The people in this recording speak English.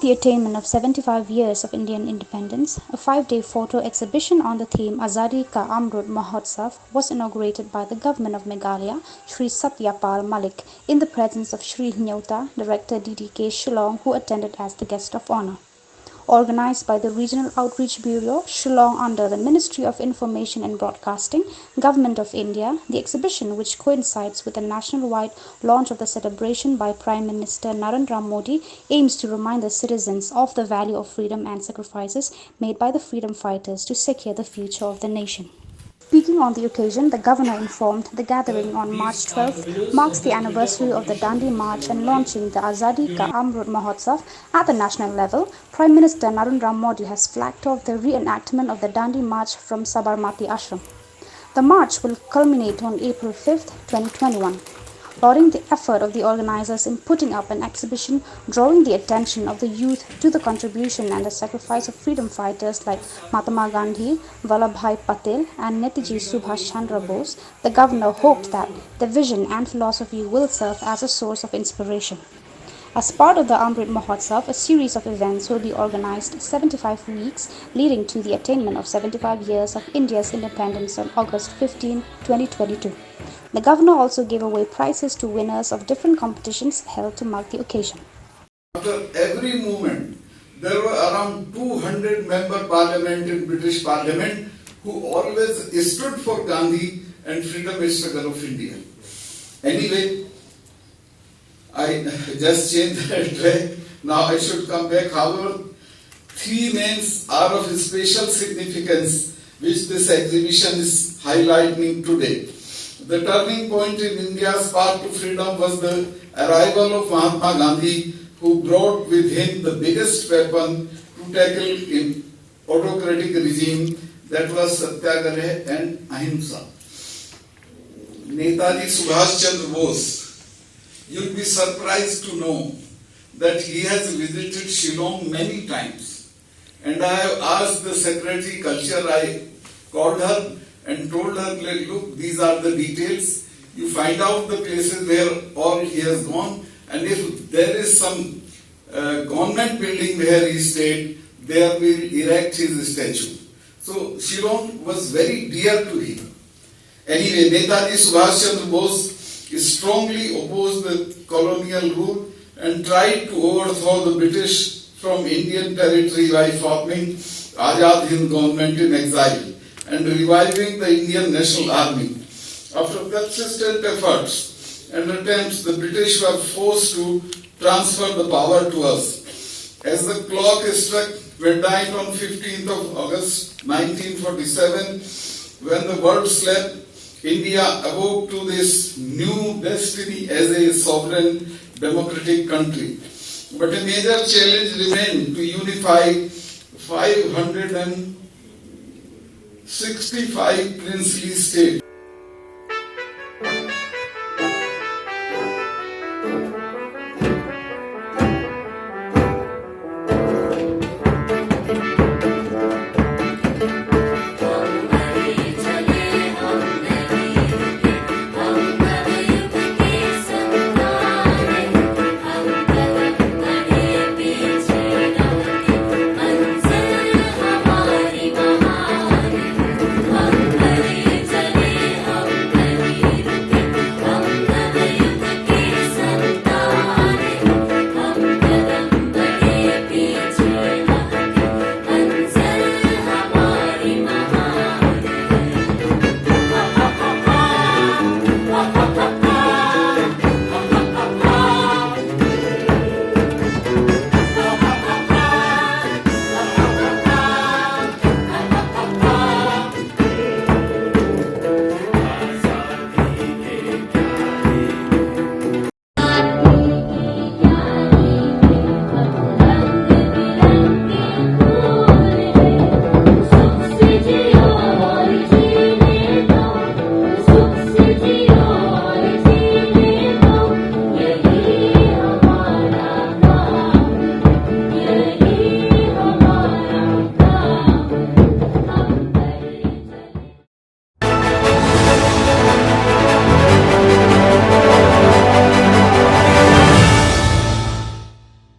the attainment of 75 years of Indian independence, a 5-day photo exhibition on the theme Azadi Ka Amrut Mahotsav was inaugurated by the Government of Meghalaya, Shri Satyapal Malik, in the presence of Shri Nyota, Director DDK Shillong, who attended as the guest of honor. Organized by the Regional Outreach Bureau, Shillong under the Ministry of Information and Broadcasting, Government of India, the exhibition, which coincides with the national-wide launch of the celebration by Prime Minister Narendra Modi, aims to remind the citizens of the value of freedom and sacrifices made by the freedom fighters to secure the future of the nation. Speaking on the occasion, the Governor informed the gathering on March 12 marks the anniversary of the Dandi March and launching the Azadi Ka Amrut Mahotsav at the national level. Prime Minister Narendra Modi has flagged off the reenactment of the Dandi March from Sabarmati Ashram. The march will culminate on April 5, 2021. Lauding the effort of the organizers in putting up an exhibition drawing the attention of the youth to the contribution and the sacrifice of freedom fighters like Mahatma Gandhi, Vallabhbhai Patel and Netaji Subhash Chandra Bose, the governor hoped that the vision and philosophy will serve as a source of inspiration. As part of the Amrit Mahotsav, a series of events will be organized 75 weeks leading to the attainment of 75 years of India's independence on August 15, 2022. The governor also gave away prizes to winners of different competitions held to mark the occasion. After every movement, there were around 200 member parliament in British Parliament who always stood for Gandhi and freedom struggle of India. Anyway, I just changed that track. Now I should come back. However, three names are of special significance which this exhibition is highlighting today. The turning point in India's path to freedom was the arrival of Mahatma Gandhi, who brought with him the biggest weapon to tackle an autocratic regime, that was Satyagraha and Ahimsa. Netaji Subhash Chandra Bose, you'll be surprised to know that he has visited Shillong many times. And I have asked the Secretary Culture, I called her and told her, look, these are the details. You find out the places where all he has gone, and if there is some government building where he stayed, there will erect his statue. So Shillong was very dear to him. Anyway, Netaji Subhash Chandra Bose strongly opposed the colonial rule and tried to overthrow the British from Indian territory by forming Azad Hind government in exile and reviving the Indian National Army. After persistent efforts and attempts, the British were forced to transfer the power to us. As the clock struck midnight on 15th of August 1947, when the world slept, India awoke to this new destiny as a sovereign democratic country. But a major challenge remained to unify 565 princely states.